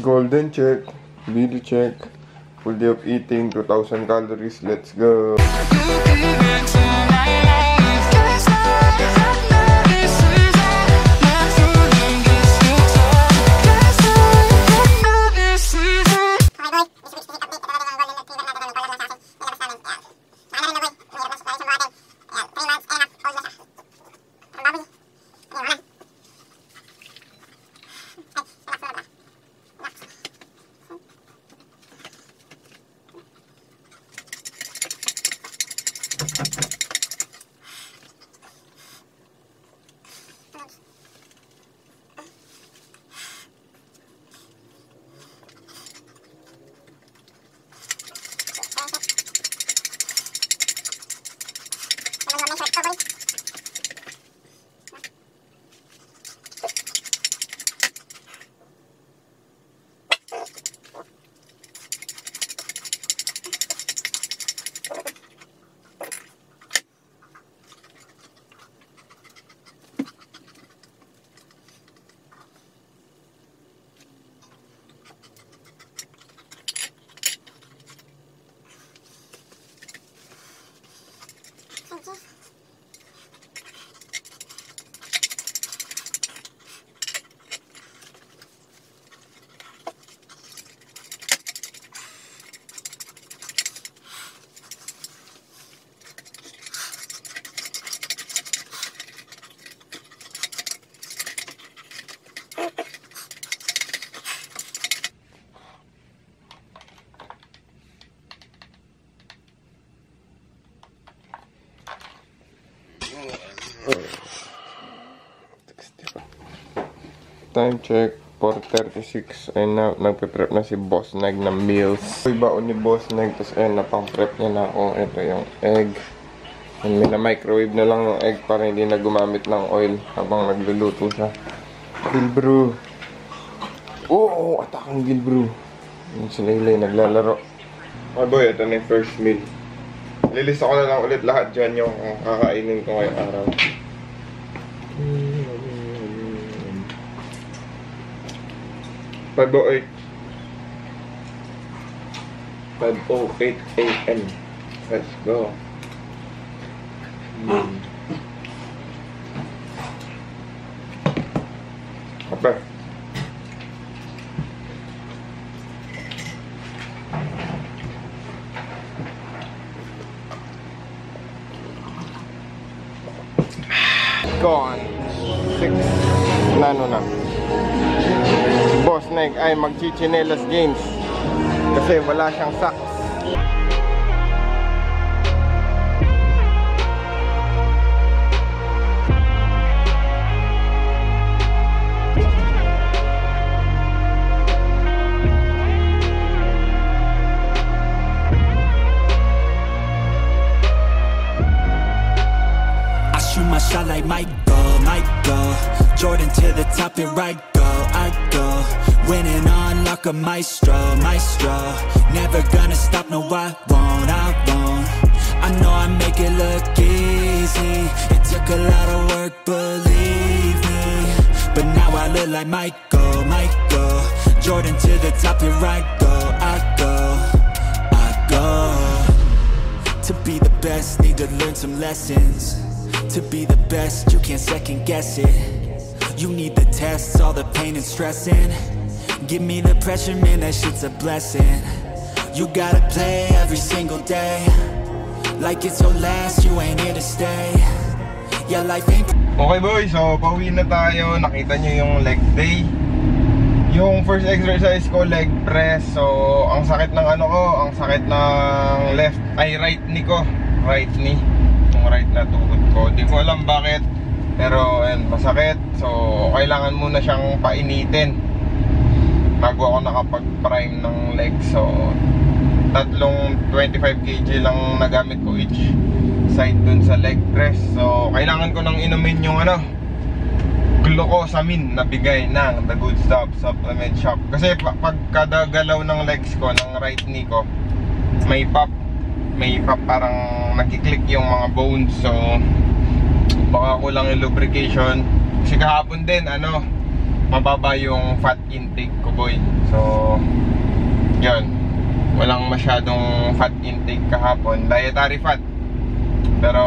Golden check, BD check, full day of eating, 2,000 calories, let's go! Time check, 4:36. Ayun na, nagpe-prep na si Boss Neg ng meals. Ito yung baon ni Boss Neg, tapos ayun na, pang-prep niya na ako. Ito yung egg. And may na-microwave na lang yung egg para hindi na gumamit ng oil habang nagluluto siya. Gilbrew. Oo, atakang Gilbrew. Yung si Laylay naglalaro. My boy, ito na yung first meal. Lilista ko na lang ulit lahat dyan yung kakainin ko ngayong araw. 5:08 AM. Let's go. Apa? Gone. 6 nano na. Boss Neg ay magchichinelas games kasi wala siyang socks. I shoot my shot like Michael. Jordan to the top and right go, I go. Winning on like a maestro. Never gonna stop, no I won't. I know I make it look easy. It took a lot of work, believe me. But now I look like Michael. Jordan to the top and right go, I go. To be the best, need to learn some lessons. To be the best, you can't second guess it. You need the tests, all the pain and stressing. Give me the pressure, man, that shit's a blessing. You gotta play every single day like it's your last, you ain't here to stay. Yeah, life ain't... Okay boys, so pauwi na tayo. Nakita nyo yung leg day. Yung first exercise ko, leg press. So, ang sakit ng ano ko, ang sakit ng right knee ko. Right knee. Yung right na tuhod ko. Di ko alam bakit. Pero ayun, masakit. So kailangan muna siyang painitin bago ako nakapag-prime ng leg. So tatlong 25 kg lang nagamit ko each side dun sa leg press. So kailangan ko nang inumin yung glucosamine na bigay ng The Good Stuff Supplement Shop. Kasi pagkada galaw ng legs ko, ng right knee ko, may pop parang nakiklik yung mga bones. So baka kulang yung lubrication. Kasi kahapon din mababa yung fat intake ko, boy. So yun, walang masyadong fat intake kahapon, dietary fat. Pero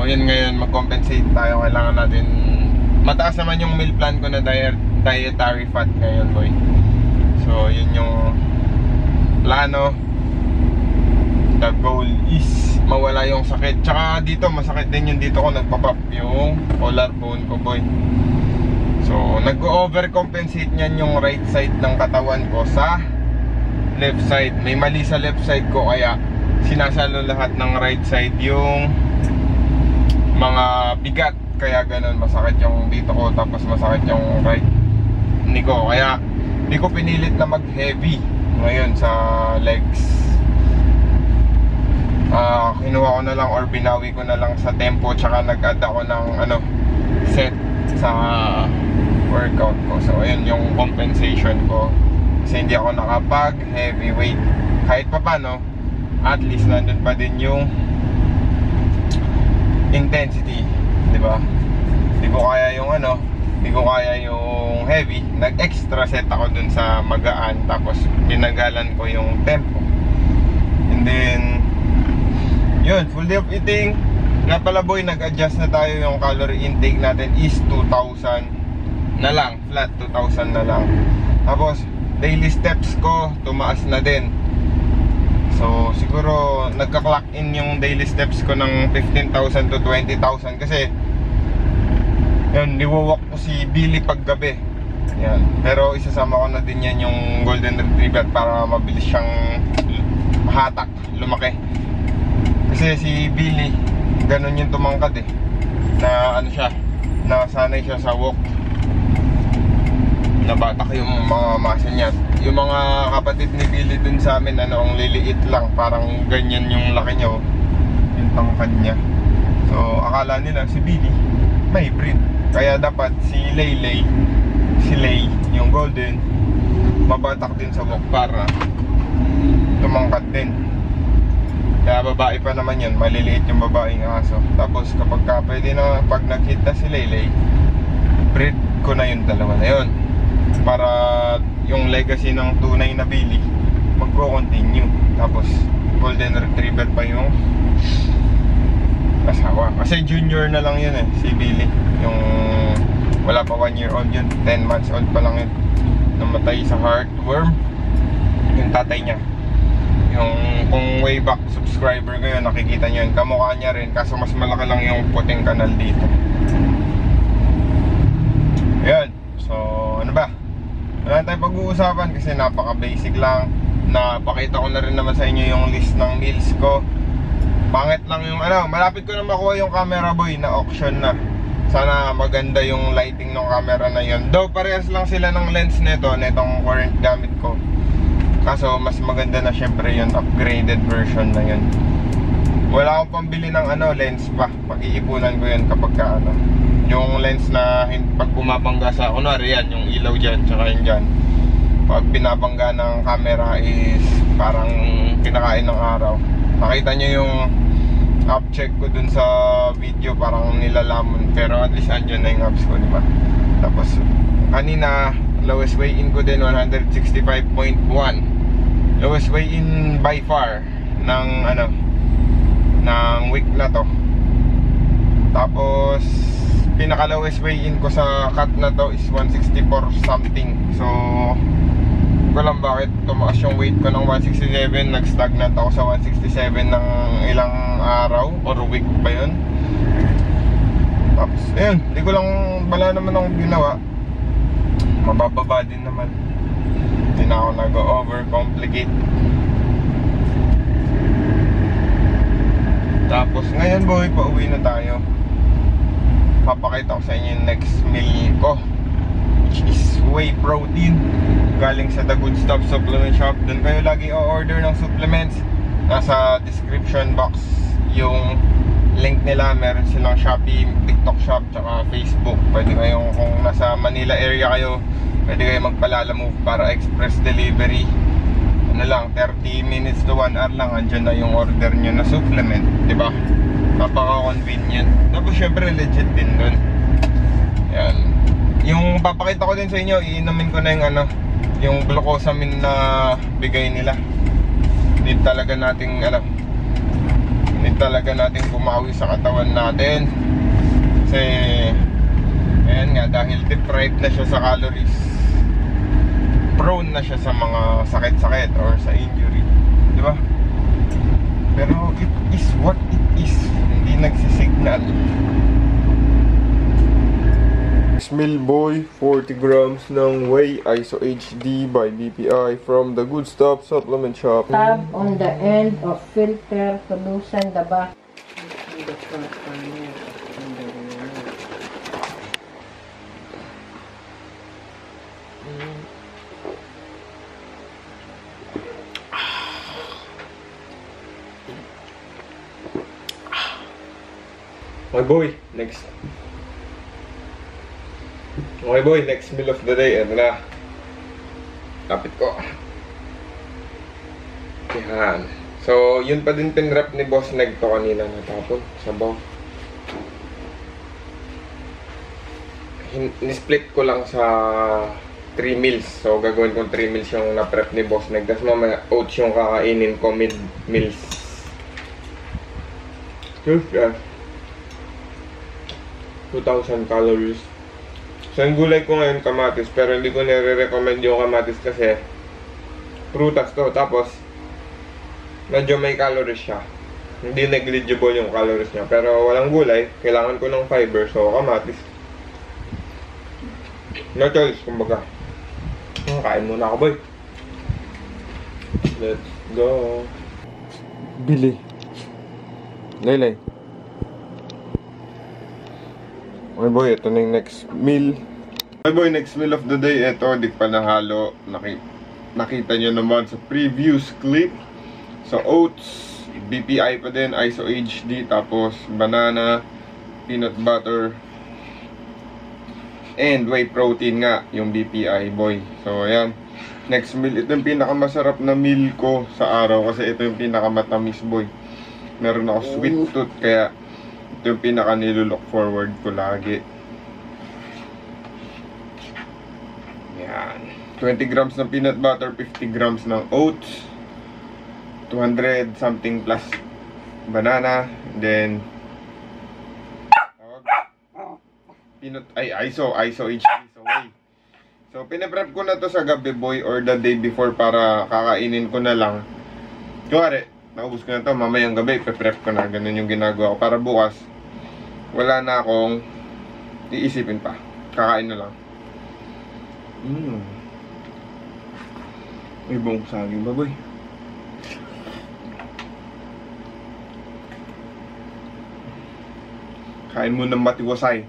yun, ngayon mag-compensate tayo. Kailangan natin, mataas naman yung meal plan ko na dietary fat ngayon, boy. So yun yung plano. The goal is mawala yung sakit. Tsaka dito, masakit din yung dito ko nagpa-pop yung collarbone ko, boy. So nag-overcompensate niyan yung right side ng katawan ko sa left side. May mali sa left side ko, kaya sinasalo lahat ng right side yung mga bigat. Kaya ganun, masakit yung dito ko, tapos masakit yung right knee ko. Kaya di ko pinilit na mag-heavy ngayon sa legs. Kinuha ko na lang or binawi ko na lang sa tempo, tsaka nag-add ako ng set sa workout ko. So ayun yung compensation ko, kasi hindi ako nakapag heavyweight. Kahit pa paano, at least nandun pa din yung intensity, di ba? Hindi ko kaya yung hindi ko kaya yung heavy. Nag-extra set ako dun sa magaan, tapos binagalan ko yung tempo. And then yun, full day of eating. Nga pala, boy, nag-adjust na tayo. Yung calorie intake natin is 2,000 na lang, flat 2,000 na lang. Tapos daily steps ko tumaas na din. So siguro nagka-clock in yung daily steps ko ng 15,000 to 20,000. Kasi yun, niwawalk ko si Billy paggabi. Yan. Pero isasama ko na din yan yung golden retriever para mabilis siyang hatak, lumaki. Kasi si Billy, ganun yung tumangkad na nasanay siya sa walk. Nabatak yung mga muscle niya. Yung mga kapatid ni Billy dun sa amin, ang liliit lang, parang ganyan yung laki niya, yung tangkad niya. So akala nila si Billy may breed, kaya dapat si Lay, yung golden, mabatak din sa walk para tumangkad din. Kaya babae pa naman yun, maliliit yung babaeng aso. Tapos kapag pwede na, pag nag-hit na si Lay, breed ko na yung dalawa na yun, para yung legacy ng tunay na Billy magko-continue. Tapos golden retriever pa yung asawa. Kasi junior na lang yun si Billy. Yung wala pa 1 year old yun, 10 months old pa lang yun. Namatay sa heartworm yung tatay niya. Yung kung way back subscriber ko yun, nakikita nyo yun, kamukha niya rin, kaso mas malaki lang yung puting kanal dito. Ayan. So ano ba, wala tayong pag-uusapan kasi napaka basic lang. Napakita ko na rin naman sa inyo yung list ng meals ko. Pangit lang yung malapit ko na makuha yung camera, boy, na auction na. Sana maganda yung lighting ng camera na yun. Though parehas lang sila ng lens netong current gamit ko, kaso mas maganda na syempre yung upgraded version na yun. Wala akong pambili ng lens pa. Pag-iipunan ko yun kapag yung lens na pag pumapangga sa, kunwari yan, yung ilaw dyan, tsaka yun dyan, pag pinapangga ng camera is parang kinakain ng araw. Nakita nyo yung up check ko dun sa video, parang nilalamon, pero at least andyan na yung abs ko, diba? Tapos kanina lowest weigh-in ko din 165.1. Lowest weigh-in by far ng ng week na to. Tapos pinaka lowest weigh-in ko sa cut na to is 164 something. So ko lang bakit tumaas yung weight ko ng 167, nag-stagnant ako sa 167 ng ilang araw or week pa yun. Tapos ayun, di ko lang, wala naman akong ginawa, mabababa din naman, hindi na ako nag-overcomplicate. Tapos ngayon, boy, pauwi na tayo. Papakita ko sa inyo yung next meal ko, which is whey protein, galing sa The Good Stuff Supplement Shop. Doon kayo lagi o-order ng supplements. Nasa description box yung link nila. Meron silang Shopee, TikTok shop, tsaka Facebook. Pwede kayong, kung nasa Manila area kayo, pwede kayo magpalala move para express delivery. Ano lang, 30 minutes to 1 hour lang, andyan na yung order nyo na supplement, diba? Napaka-convenient. Tapos syempre legit din dun. Yan. Yung papakita ko din sa inyo, iinumin ko na yung ano, yung glucosamine na bigay nila. Need talaga nating bumawi sa katawan natin. Kasi ayan nga, dahil deprived na siya sa calories, prone na siya sa mga sakit-sakit or sa injury, di ba? Pero it is what it is, hindi nagsisignal. Mill Boy, 40 grams ng Whey Iso HD by BPI from the Good Stuff Supplement Shop. Tab on the end of filter to loosen the back. Okay boy, next meal of the day. Ito na. Kapit ko. Yan. So, yun pa din pinrep ni Boss Neg to kanina natapon. Sabaw. Ni-split ko lang sa 3 meals. So, gagawin kong 3 meals yung na-prep ni Boss Neg. Tapos mamaya oats yung kakainin ko mid-meals. Just 2,000 calories. So, yung gulay ko ngayon, kamatis. Pero hindi ko nire-recommend yung kamatis kasi prutas to. Tapos, medyo may calories siya. Hindi negligible yung calories niya. Pero walang gulay. Kailangan ko ng fiber. So, kamatis. No choice, kumbaga. Kain muna ako, boy. Let's go. Bili. Laylay. Okay boy, ito na yung next meal. Okay boy, next meal of the day. Ito, di pa nahalo. Nakita nyo naman sa previous clip. So, oats, BPI pa din, Iso HD, tapos banana, peanut butter, and whey protein nga, yung BPI boy. So, ayan. Next meal, ito yung pinakamasarap na meal ko sa araw kasi ito yung pinakamatamis boy. Meron ako sweet tooth, kaya ito yung pinaka nilook forward ko lagi. Yan. 20 grams ng peanut butter, 50 grams ng oats, 200 something plus banana, then Iso HD, so whey. So pinaprep ko na to sa gabi boy or the day before para kakainin ko na lang. Kuwari, naubos ko na to, mamayang gabi, pe-prep ko na. Ganun yung ginagawa ko. Para bukas, wala na akong iisipin pa. Kakain na lang. May buong saging baboy. Kain mo ng matiwasay.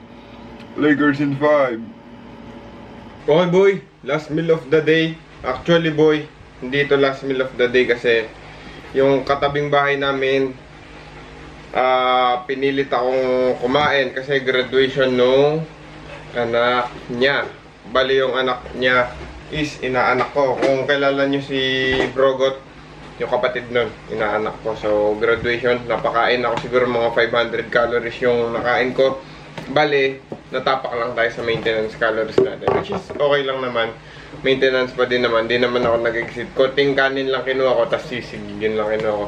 Lakers in 5. Okay boy, last meal of the day. Actually boy, hindi ito last meal of the day kasi yung katabing bahay namin, pinilit akong kumain kasi graduation nung anak niya. Bali yung anak niya is inaanak ko. Kung kilala nyo si Brogot, yung kapatid nun, inaanak ko. So graduation, napakain ako siguro mga 500 calories yung nakain ko. Bali, natapak lang tayo sa maintenance calories natin, which is okay lang naman. Maintenance pa din naman, di naman ako nag-exceed. Konting kanin lang kinuha ko, tas sisig yun lang kinuha ko.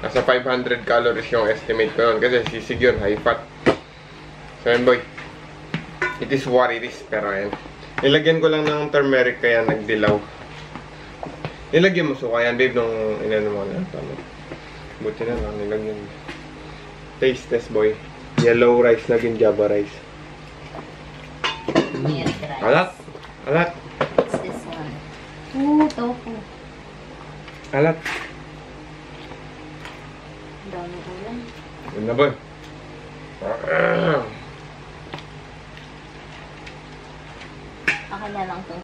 Nasa 500 calories yung estimate ko nun kasi sisig yun, high fat. So yun boy, it is what it is. Pero yun, nilagyan ko lang ng turmeric kaya nagdilaw. Nilagyan mo suka yan babe nung inano mo na. Buti na lang nilagyan. Taste test boy. Yellow rice naging Java rice. Alat! Alat! What's this one? Ooh, tofu. Alat! Dami ulam. Yun na boy. Akin na lang to.